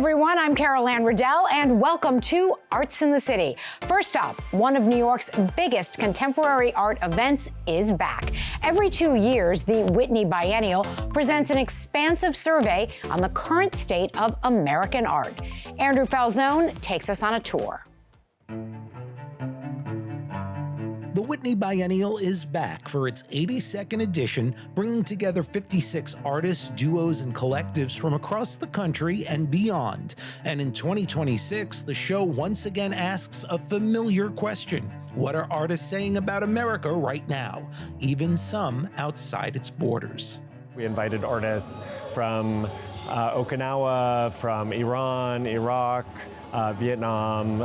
everyone, I'm Anne Riddell, and welcome to Arts in the City. First up, one of New York's biggest contemporary art events is back. Every 2 years, the Whitney Biennial presents an expansive survey on the current state of American art. Andrew Falzone takes us on a tour. The Whitney Biennial is back for its 82nd edition, bringing together 56 artists, duos, and collectives from across the country and beyond. And in 2026, the show once again asks a familiar question. What are artists saying about America right now, even some outside its borders? We invited artists from Okinawa, from Iran, Iraq, Vietnam,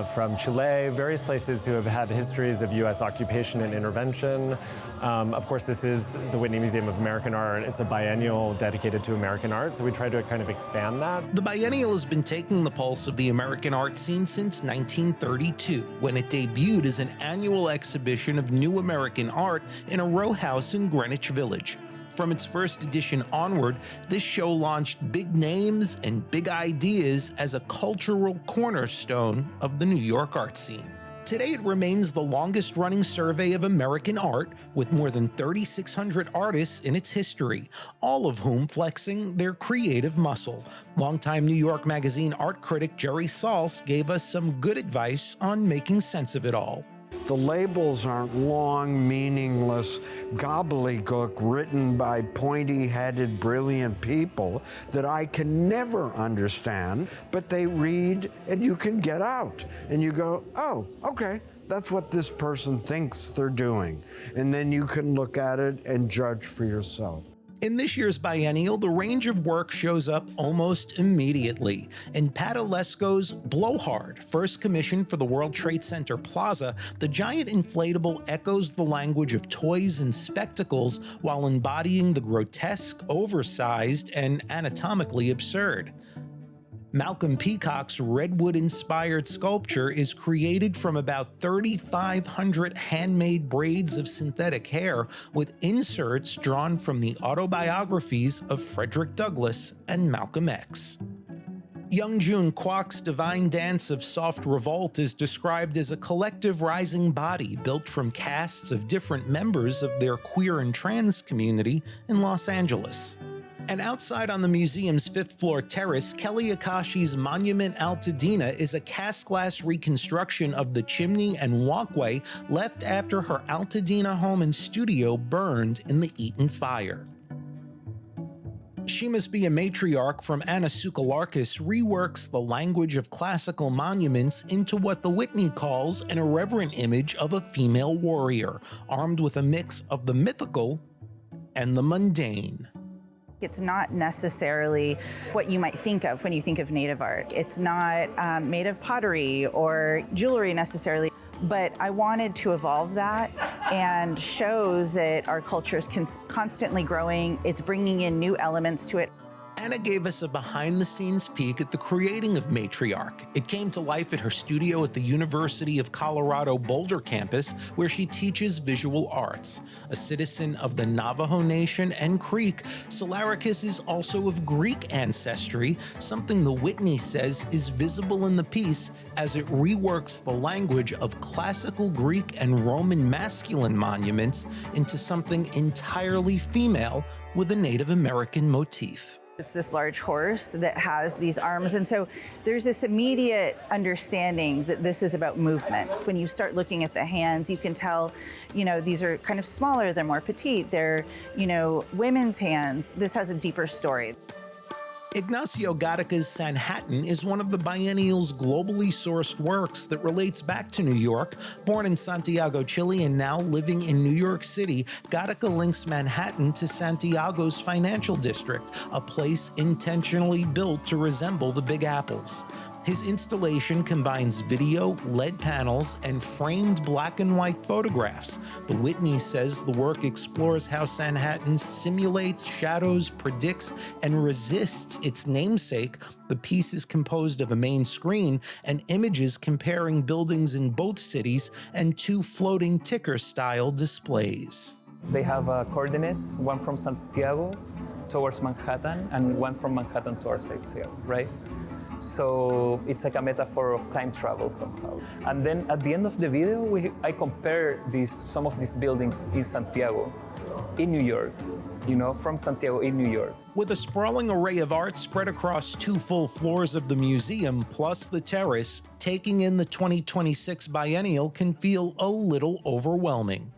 from Chile, various places who have had histories of U.S. occupation and intervention. Of course, this is the Whitney Museum of American Art. It's a biennial dedicated to American art, so we try to kind of expand that. The biennial has been taking the pulse of the American art scene since 1932, when it debuted as an annual exhibition of new American art in a row house in Greenwich Village. From its first edition onward, this show launched big names and big ideas as a cultural cornerstone of the New York art scene. Today, it remains the longest-running survey of American art, with more than 3,600 artists in its history, all of whom flexing their creative muscle. Longtime New York Magazine art critic Jerry Salz gave us some good advice on making sense of it all. The labels aren't long, meaningless gobbledygook written by pointy-headed, brilliant people that I can never understand, but they read and you can get out. And you go, oh, okay, that's what this person thinks they're doing. And then you can look at it and judge for yourself. In this year's biennial, the range of work shows up almost immediately. In Pat Olesko's Blowhard, first commissioned for the World Trade Center Plaza, the giant inflatable echoes the language of toys and spectacles while embodying the grotesque, oversized, and anatomically absurd. Malcolm Peacock's redwood-inspired sculpture is created from about 3,500 handmade braids of synthetic hair with inserts drawn from the autobiographies of Frederick Douglass and Malcolm X. Young June Kwok's divine dance of soft revolt is described as a collective rising body built from casts of different members of their queer and trans community in Los Angeles. And outside on the museum's fifth-floor terrace, Kelly Akashi's Monument Altadena is a cast-glass reconstruction of the chimney and walkway left after her Altadena home and studio burned in the Eaton fire. She Must Be a Matriarch from Anna Tsoukalarkis reworks the language of classical monuments into what the Whitney calls an irreverent image of a female warrior, armed with a mix of the mythical and the mundane. It's not necessarily what you might think of when you think of Native art. It's not made of pottery or jewelry necessarily, but I wanted to evolve that and show that our culture is constantly growing. It's bringing in new elements to it. Anna gave us a behind-the-scenes peek at the creating of Matriarch. It came to life at her studio at the University of Colorado Boulder campus, where she teaches visual arts. A citizen of the Navajo Nation and Creek, Tsoukalarkis is also of Greek ancestry, something the Whitney says is visible in the piece as it reworks the language of classical Greek and Roman masculine monuments into something entirely female with a Native American motif. It's this large horse that has these arms, and so there's this immediate understanding that this is about movement. When you start looking at the hands, you can tell, these are kind of smaller, they're more petite, they're, women's hands. This has a deeper story. Ignacio Gattaca's Sanhattan is one of the biennial's globally sourced works that relates back to New York. Born in Santiago, Chile, and now living in New York City, Gattaca links Manhattan to Santiago's financial district, a place intentionally built to resemble the Big Apples. His installation combines video, LED panels, and framed black and white photographs. The Whitney says the work explores how Sanhattan simulates, shadows, predicts, and resists its namesake. The piece is composed of a main screen and images comparing buildings in both cities and two floating ticker-style displays. They have coordinates, one from Santiago towards Manhattan and one from Manhattan towards Santiago, right? So it's like a metaphor of time travel somehow. And then at the end of the video, I compare some of these buildings in Santiago, in New York, from Santiago in New York. With a sprawling array of art spread across 2 full floors of the museum plus the terrace, taking in the 2026 biennial can feel a little overwhelming.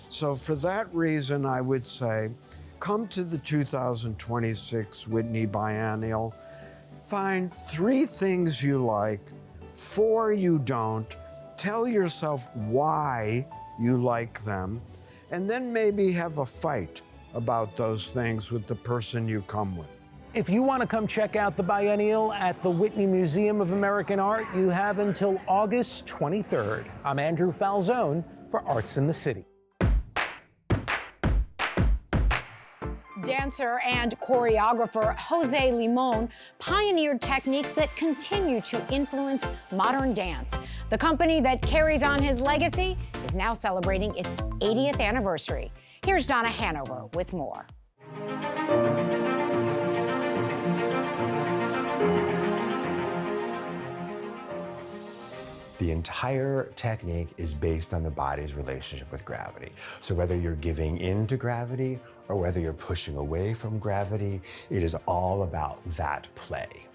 So for that reason, I would say, come to the 2026 Whitney Biennial, find 3 things you like, 4 you don't, tell yourself why you like them, and then maybe have a fight about those things with the person you come with. If you want to come check out the biennial at the Whitney Museum of American Art, you have until August 23rd. I'm Andrew Falzone for Arts in the City. Dancer and choreographer Jose Limón pioneered techniques that continue to influence modern dance. The company that carries on his legacy is now celebrating its 80th anniversary. Here's Donna Hanover with more. The entire technique is based on the body's relationship with gravity. So whether you're giving in to gravity or whether you're pushing away from gravity, it is all about that play.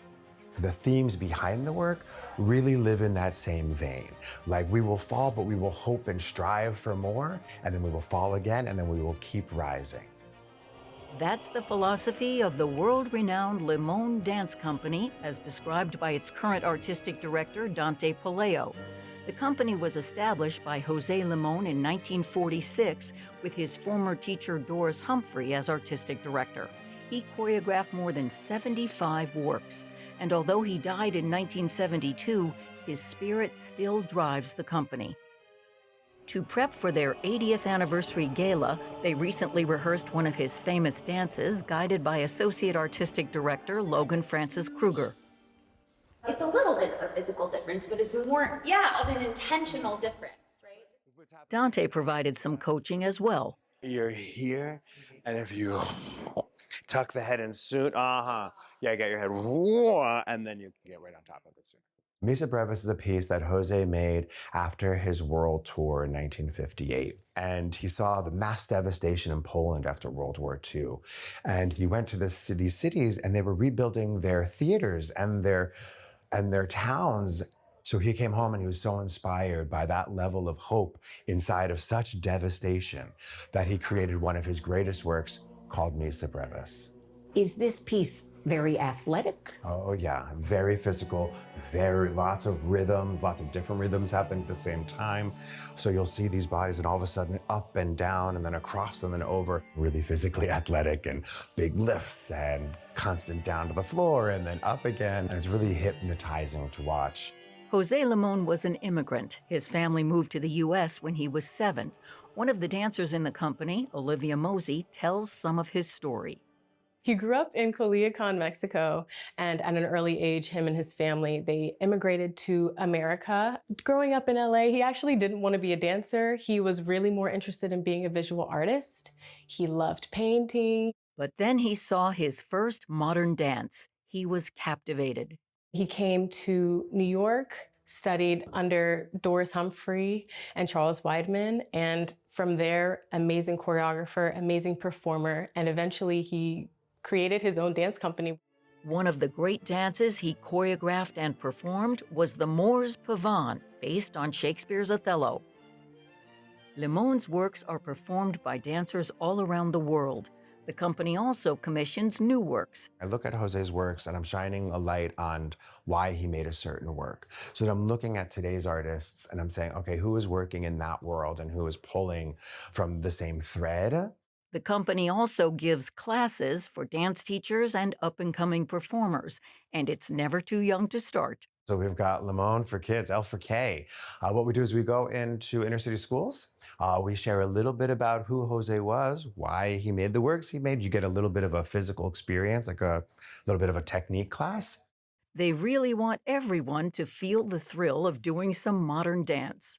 The themes behind the work really live in that same vein. Like we will fall, but we will hope and strive for more, and then we will fall again, and then we will keep rising. That's the philosophy of the world-renowned Limón Dance Company, as described by its current artistic director, Dante Palaio. The company was established by Jose Limón in 1946 with his former teacher Doris Humphrey as artistic director. He choreographed more than 75 works, and although he died in 1972, his spirit still drives the company. To prep for their 80th anniversary gala, they recently rehearsed one of his famous dances, guided by Associate Artistic Director Logan Francis Kruger. It's a little bit of a physical difference, but it's more, of an intentional difference, right? Dante provided some coaching as well. You're here, and if you tuck the head in soon, get your head, and then you get right on top of it soon. Misa Brevis is a piece that Jose made after his world tour in 1958. And he saw the mass devastation in Poland after World War II. And he went to these cities, and they were rebuilding their theaters and their towns. So he came home and he was so inspired by that level of hope inside of such devastation that he created one of his greatest works called Misa Brevis. Is this piece very athletic? Oh yeah, very physical, lots of rhythms, lots of different rhythms happen at the same time. So you'll see these bodies and all of a sudden up and down and then across and then over, really physically athletic and big lifts and constant down to the floor and then up again. And it's really hypnotizing to watch. Jose Limón was an immigrant. His family moved to the U.S. when he was 7. One of the dancers in the company, Olivia Mosey, tells some of his story. He grew up in Culiacan, Mexico, and at an early age, him and his family, they immigrated to America. Growing up in LA, he actually didn't want to be a dancer. He was really more interested in being a visual artist. He loved painting. But then he saw his first modern dance. He was captivated. He came to New York, studied under Doris Humphrey and Charles Weidman, and from there, amazing choreographer, amazing performer, and eventually he created his own dance company. One of the great dances he choreographed and performed was the Moor's Pavane, based on Shakespeare's Othello. Limón's works are performed by dancers all around the world. The company also commissions new works. I look at Jose's works and I'm shining a light on why he made a certain work. So that I'm looking at today's artists and I'm saying, okay, who is working in that world and who is pulling from the same thread? The company also gives classes for dance teachers and up-and-coming performers, and it's never too young to start. So we've got Limón for kids, L for K. What we do is we go into inner city schools. We share a little bit about who Jose was, why he made the works he made. You get a little bit of a physical experience, like a little bit of a technique class. They really want everyone to feel the thrill of doing some modern dance.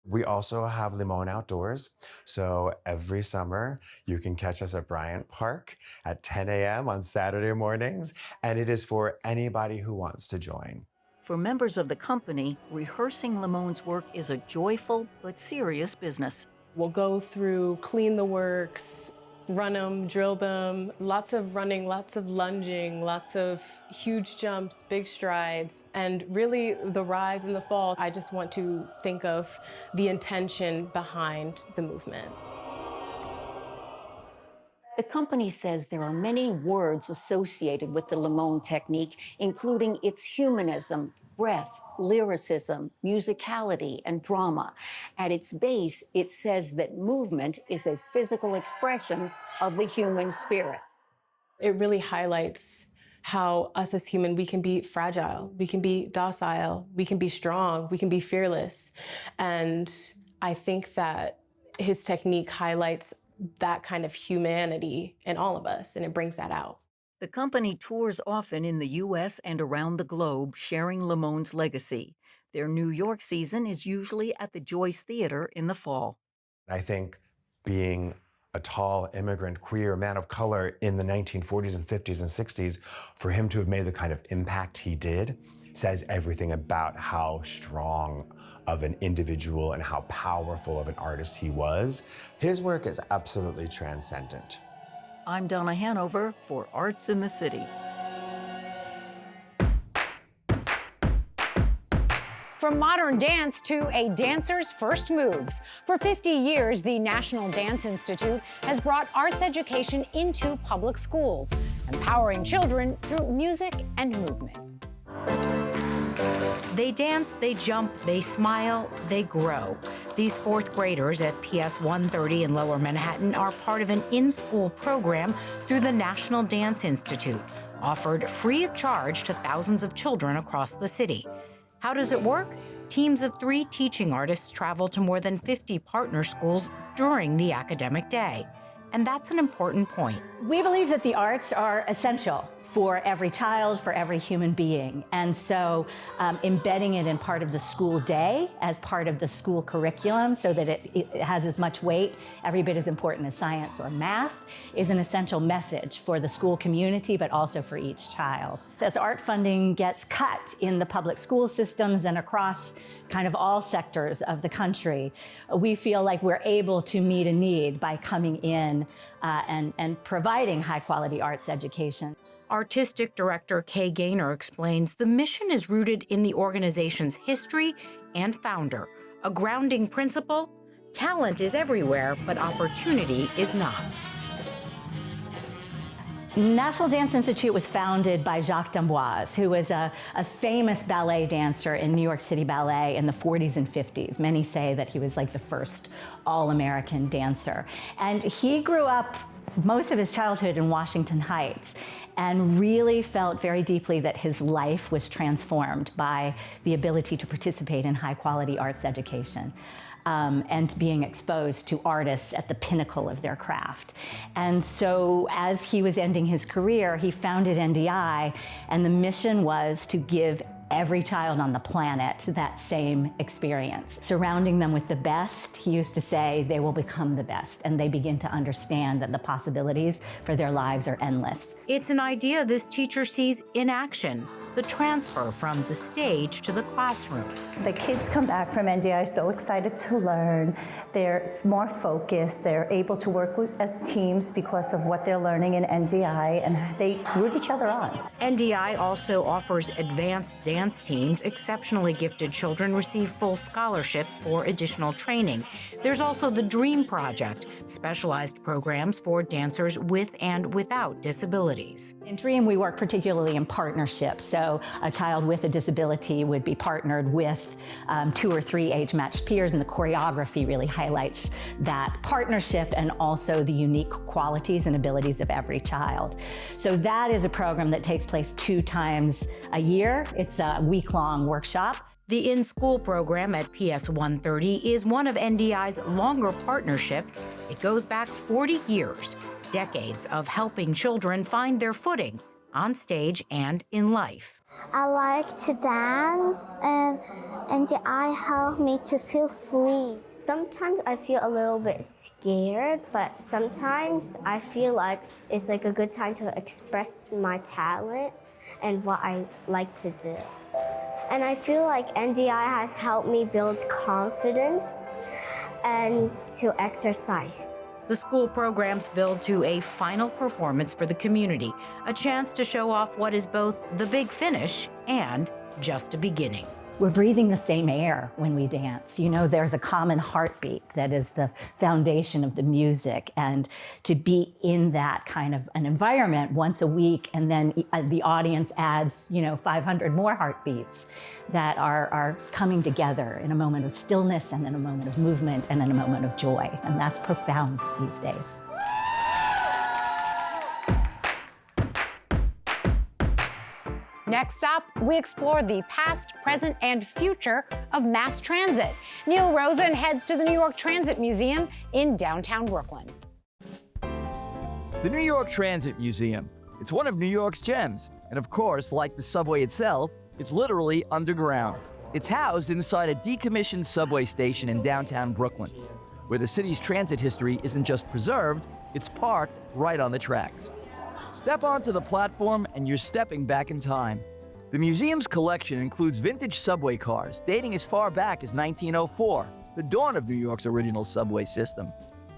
We also have Limón Outdoors. So every summer, you can catch us at Bryant Park at 10 a.m. on Saturday mornings, and it is for anybody who wants to join. For members of the company, rehearsing Limon's work is a joyful but serious business. We'll go through, clean the works, run them, drill them, lots of running, lots of lunging, lots of huge jumps, big strides, and really the rise and the fall. I just want to think of the intention behind the movement. The company says there are many words associated with the Limón technique, including its humanism, breath, lyricism, musicality, and drama. At its base, it says that movement is a physical expression of the human spirit. It really highlights how us as human, we can be fragile, we can be docile, we can be strong, we can be fearless. And I think that his technique highlights that kind of humanity in all of us, and it brings that out. The company tours often in the U.S. and around the globe, sharing Limon's legacy. Their New York season is usually at the Joyce Theater in the fall. I think being a tall immigrant queer man of color in the 1940s and 50s and 60s, for him to have made the kind of impact he did, says everything about how strong of an individual and how powerful of an artist he was. His work is absolutely transcendent. I'm Donna Hanover for Arts in the City. From modern dance to a dancer's first moves. For 50 years, the National Dance Institute has brought arts education into public schools, empowering children through music and movement. They dance, they jump, they smile, they grow. These fourth graders at PS 130 in Lower Manhattan are part of an in-school program through the National Dance Institute, offered free of charge to thousands of children across the city. How does it work? Teams of 3 teaching artists travel to more than 50 partner schools during the academic day. And that's an important point. We believe that the arts are essential for every child, for every human being. And so embedding it in part of the school day as part of the school curriculum so that it has as much weight, every bit as important as science or math, is an essential message for the school community, but also for each child. As art funding gets cut in the public school systems and across kind of all sectors of the country, we feel like we're able to meet a need by coming in and providing high-quality arts education. Artistic director Kay Gaynor explains the mission is rooted in the organization's history and founder, a grounding principle: talent is everywhere, but opportunity is not. National Dance Institute was founded by Jacques d'Amboise, who was a famous ballet dancer in New York City Ballet in the 40s and 50s. Many say that he was like the first all-American dancer. And he grew up most of his childhood in Washington Heights and really felt very deeply that his life was transformed by the ability to participate in high-quality arts education. And being exposed to artists at the pinnacle of their craft. And so as he was ending his career, he founded NDI, and the mission was to give every child on the planet that same experience. Surrounding them with the best, he used to say, they will become the best, and they begin to understand that the possibilities for their lives are endless. It's an idea this teacher sees in action, the transfer from the stage to the classroom. The kids come back from NDI so excited to learn. They're more focused. They're able to work as teams because of what they're learning in NDI, and they root each other on. NDI also offers advanced dance teams. Exceptionally gifted children receive full scholarships for additional training. There's also the DREAM Project, specialized programs for dancers with and without disabilities. In DREAM, we work particularly in partnerships. So a child with a disability would be partnered with 2 or 3 age-matched peers, and the choreography really highlights that partnership and also the unique qualities and abilities of every child. So that is a program that takes place 2 times a year. It's a week-long workshop. The in-school program at PS 130 is one of NDI's longer partnerships. It goes back 40 years, decades of helping children find their footing, on stage and in life. I like to dance, and NDI helped me to feel free. Sometimes I feel a little bit scared, but sometimes I feel like it's like a good time to express my talent and what I like to do. And I feel like NDI has helped me build confidence and to exercise. The school programs build to a final performance for the community, a chance to show off what is both the big finish and just a beginning. We're breathing the same air when we dance. You know, there's a common heartbeat that is the foundation of the music. And to be in that kind of an environment once a week, and then the audience adds, 500 more heartbeats that are coming together in a moment of stillness and in a moment of movement and in a moment of joy. And that's profound these days. Next up, we explore the past, present, and future of mass transit. Neil Rosen heads to the New York Transit Museum in downtown Brooklyn. The New York Transit Museum. It's one of New York's gems. And of course, like the subway itself, it's literally underground. It's housed inside a decommissioned subway station in downtown Brooklyn, where the city's transit history isn't just preserved, it's parked right on the tracks. Step onto the platform and you're stepping back in time. The museum's collection includes vintage subway cars dating as far back as 1904, the dawn of New York's original subway system.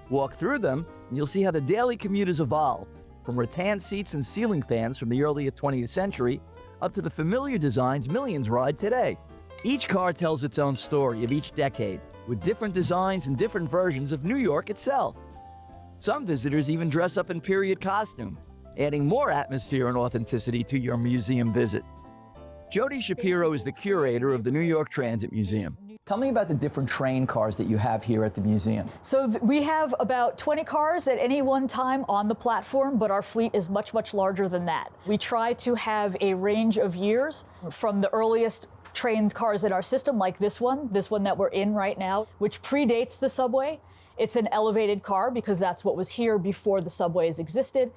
Walk through them and you'll see how the daily commuters evolved, from rattan seats and ceiling fans from the early 20th century up to the familiar designs millions ride today. Each car tells its own story of each decade, with different designs and different versions of New York itself. Some visitors even dress up in period costume, adding more atmosphere and authenticity to your museum visit. Jody Shapiro is the curator of the New York Transit Museum. Tell me about the different train cars that you have here at the museum. So we have about 20 cars at any one time on the platform, but our fleet is much, much larger than that. We try to have a range of years from the earliest train cars in our system, like this one that we're in right now, which predates the subway. It's an elevated car because that's what was here before the subways existed.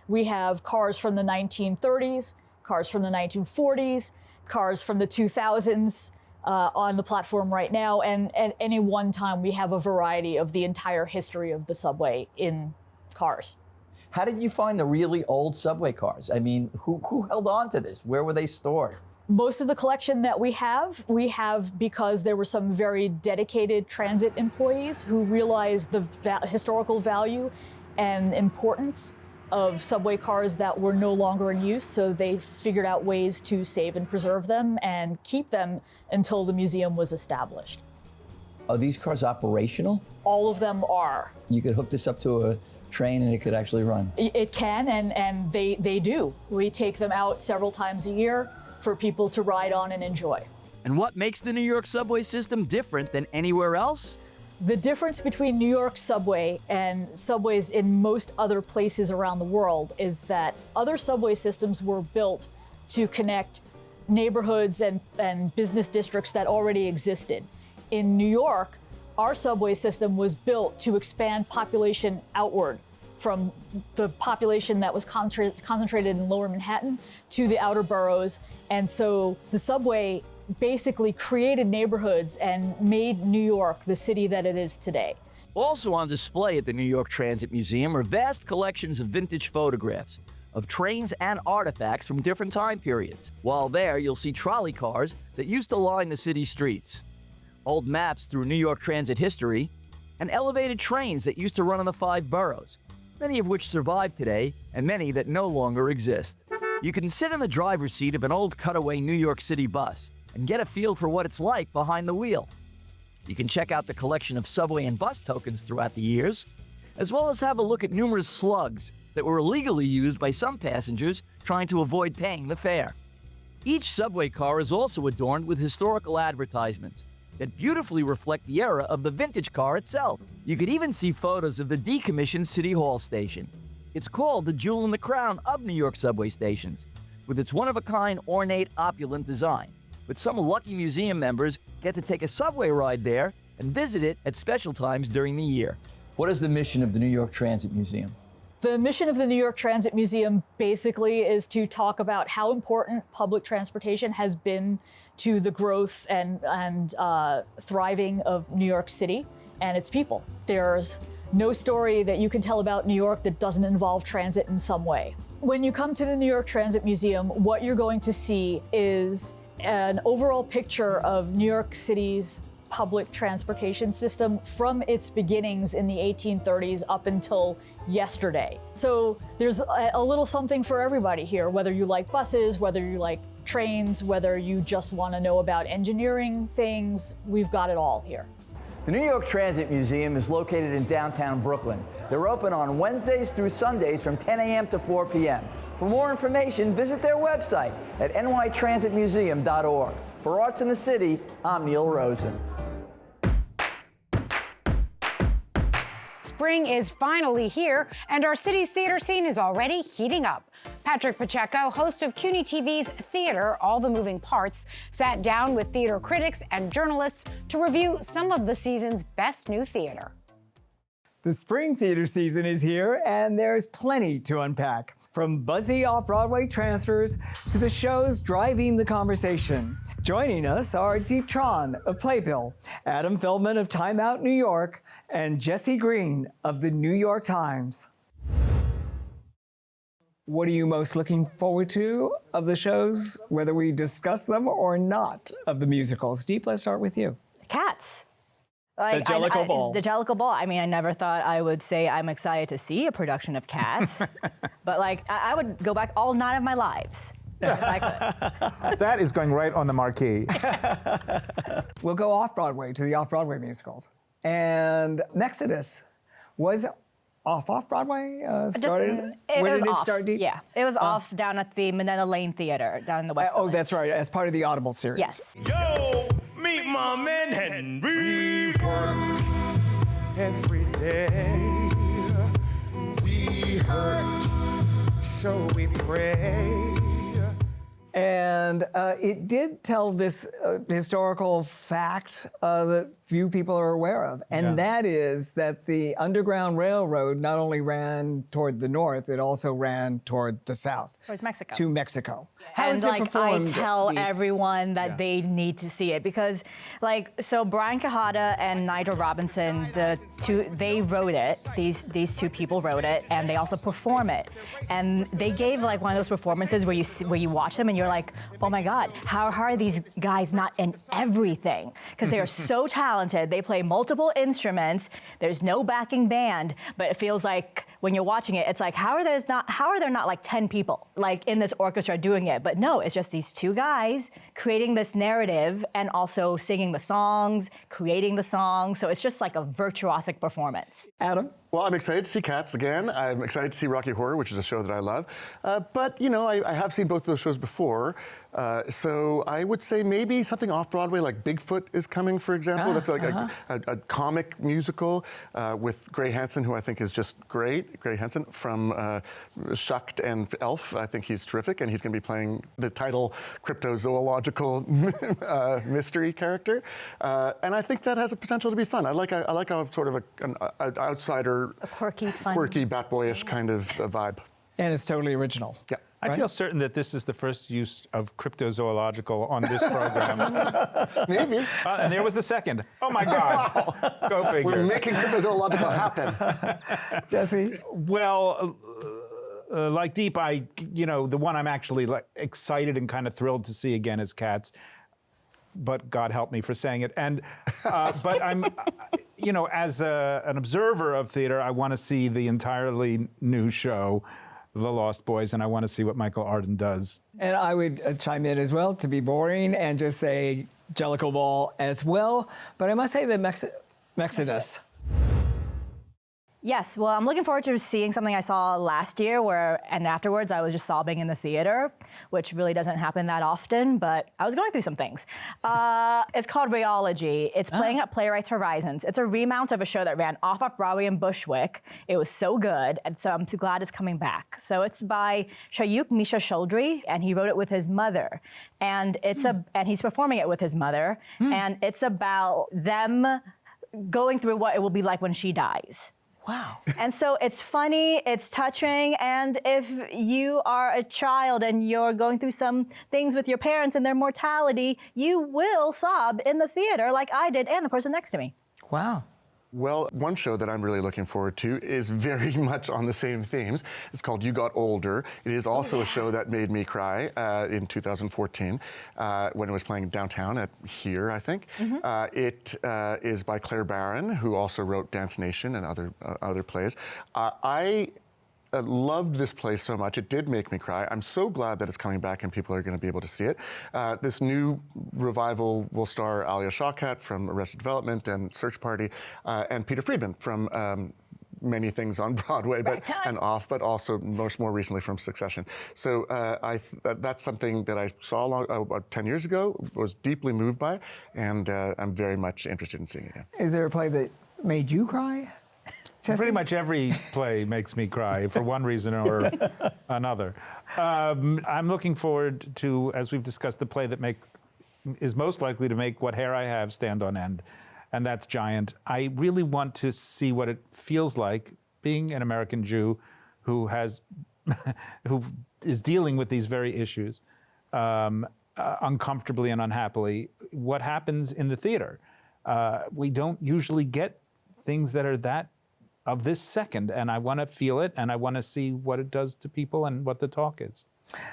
We have cars from the 1930s, cars from the 1940s, cars from the 2000s on the platform right now. And at any one time, we have a variety of the entire history of the subway in cars. How did you find the really old subway cars? I mean, who held on to this? Where were they stored? Most of the collection that we have because there were some very dedicated transit employees who realized the historical value and importance of subway cars that were no longer in use, so they figured out ways to save and preserve them and keep them until the museum was established. Are these cars operational? All of them are. You could hook this up to a train and it could actually run? It can, and they do. We take them out several times a year for people to ride on and enjoy. And what makes the New York subway system different than anywhere else? The difference between New York subway and subways in most other places around the world is that other subway systems were built to connect neighborhoods and business districts that already existed. In New York, our subway system was built to expand population outward from the population that was concentrated in lower Manhattan to the outer boroughs. And so the subway basically created neighborhoods and made New York the city that it is today. Also on display at the New York Transit Museum are vast collections of vintage photographs of trains and artifacts from different time periods. While there, you'll see trolley cars that used to line the city streets, old maps through New York Transit history, and elevated trains that used to run in the 5 boroughs, many of which survive today and many that no longer exist. You can sit in the driver's seat of an old cutaway New York City bus and get a feel for what it's like behind the wheel. You can check out the collection of subway and bus tokens throughout the years, as well as have a look at numerous slugs that were illegally used by some passengers trying to avoid paying the fare. Each subway car is also adorned with historical advertisements that beautifully reflect the era of the vintage car itself. You could even see photos of the decommissioned City Hall station. It's called the jewel in the crown of New York subway stations, with its one-of-a-kind, ornate, opulent design. But some lucky museum members get to take a subway ride there and visit it at special times during the year. What is the mission of the New York Transit Museum? The mission of the New York Transit Museum basically is to talk about how important public transportation has been to the growth and thriving of New York City and its people. There's no story that you can tell about New York that doesn't involve transit in some way. When you come to the New York Transit Museum, what you're going to see is an overall picture of New York City's public transportation system from its beginnings in the 1830s up until yesterday. So there's a little something for everybody here, whether you like buses, whether you like trains, whether you just want to know about engineering things, we've got it all here. The New York Transit Museum is located in downtown Brooklyn. They're open on Wednesdays through Sundays from 10 a.m. to 4 p.m. For more information, visit their website at nytransitmuseum.org. For Arts in the City, I'm Neil Rosen. Spring is finally here, and our city's theater scene is already heating up. Patrick Pacheco, host of CUNY TV's Theater, All the Moving Parts, sat down with theater critics and journalists to review some of the season's best new theater. The spring theater season is here, and there's plenty to unpack. From buzzy off-Broadway transfers to the shows driving the conversation. Joining us are Deep Tron of Playbill, Adam Feldman of Time Out New York, and Jesse Green of the New York Times. What are you most looking forward to of the shows, whether we discuss them or not, of the musicals? Deep, let's start with you. Cats. The Jellicle Ball. The Jellicle Ball. I mean, I never thought I would say I'm excited to see a production of Cats, but like, I would go back all 9 of my lives. That is going right on the marquee. We'll go off-Broadway to the off-Broadway musicals. And Mexodus was off-Broadway? Started? Where did it start, Deep? Yeah, it was off down at the Minetta Lane Theater down in the West Village. That's right, as part of the Audible series. Yes. Yo, meet my man Henry. Every day we hurt, so we pray. And it did tell this historical fact that few people are aware of, and that is that the Underground Railroad not only ran toward the north, it also ran toward the south. Towards Mexico. To Mexico. How And is it like, performed? I tell everyone that they need to see it because, like, so Brian Quijada and Nigel Robinson, they wrote it. These two people wrote it, and they also perform it. And they gave like one of those performances where you watch them and you're like, oh my God, how are these guys not in everything? Because they are so talented. They play multiple instruments. There's no backing band, but it feels like when you're watching it, it's like, how are there not like 10 people like in this orchestra doing it? But no, it's just these two guys creating this narrative and also singing the songs, creating the songs. So it's just like a virtuosic performance. Adam? Well, I'm excited to see Cats again. I'm excited to see Rocky Horror, which is a show that I love. But, you know, I have seen both of those shows before. So I would say maybe something off-Broadway, like Bigfoot is coming, for example. That's like a comic musical with Gray Hansen, who I think is just great. Gray Hansen from Shucked and Elf. I think he's terrific, and he's going to be playing the title cryptozoological mystery character. And I think that has a potential to be fun. I like a sort of an outsider, a quirky, fun. Quirky, bat boyish kind of vibe. And it's totally original. Yeah. I feel certain that this is the first use of cryptozoological on this program. Maybe. And there was the second. Oh my God. Wow. Go figure. We're making cryptozoological happen. Jesse? Well, like Deep, the one I'm actually excited and kind of thrilled to see again is Cats. But God help me for saying it. And but I'm, as an observer of theater, I want to see the entirely new show, The Lost Boys, and I want to see what Michael Arden does. And I would chime in as well, to be boring, and just say Jellicle Ball as well. But I must say that Mexodus. Yes, well, I'm looking forward to seeing something I saw last year and afterwards I was just sobbing in the theater, which really doesn't happen that often, but I was going through some things. It's called Rheology. It's playing at Playwrights Horizons. It's a remount of a show that ran off Broadway in Bushwick. It was so good, and so I'm glad it's coming back. So it's by Shayuk Misha Choudhury, and he wrote it with his mother. And and he's performing it with his mother, and it's about them going through what it will be like when she dies. Wow. And so it's funny, it's touching, and if you are a child and you're going through some things with your parents and their mortality, you will sob in the theater like I did and the person next to me. Wow. Well, one show that I'm really looking forward to is very much on the same themes. It's called You Got Older. It is also a show that made me cry in 2014 when it was playing downtown at Here, I think. It is by Claire Barron, who also wrote Dance Nation and other plays. I loved this play so much. It did make me cry. I'm so glad that it's coming back and people are going to be able to see it. This new revival will star Alia Shawkat from Arrested Development and Search Party, and Peter Friedman from many things on Broadway and off, but also more recently from Succession. So that's something that I saw about 10 years ago, was deeply moved by, and I'm very much interested in seeing it again. Is there a play that made you cry? Pretty much every play makes me cry for one reason or another. I'm looking forward to, as we've discussed, the play that is most likely to make What Hair I Have stand on end, and that's Giant. I really want to see what it feels like being an American Jew who is dealing with these very issues uncomfortably and unhappily. What happens in the theater? We don't usually get things that are that of this second, and I want to feel it, and I want to see what it does to people and what the talk is.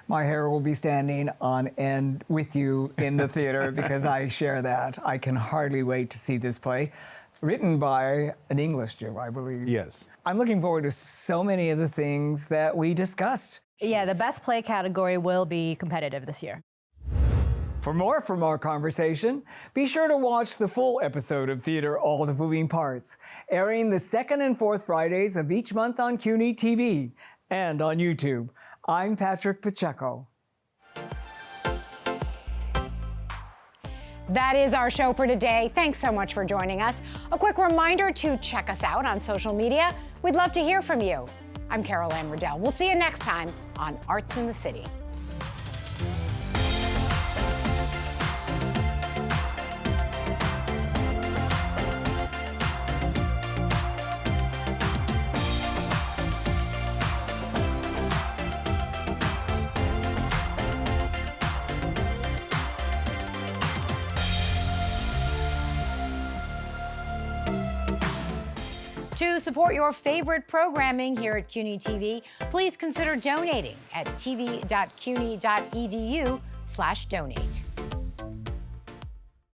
My hair will be standing on end with you in the theater because I share that. I can hardly wait to see this play, written by an English Jew, I believe. Yes. I'm looking forward to so many of the things that we discussed. Yeah, the best play category will be competitive this year. For more from our conversation, be sure to watch the full episode of Theater All the Moving Parts, airing the second and fourth Fridays of each month on CUNY TV and on YouTube. I'm Patrick Pacheco. That is our show for today. Thanks so much for joining us. A quick reminder to check us out on social media. We'd love to hear from you. I'm Anne Riddell. We'll see you next time on Arts in the City. To support your favorite programming here at CUNY TV, please consider donating at tv.cuny.edu/donate.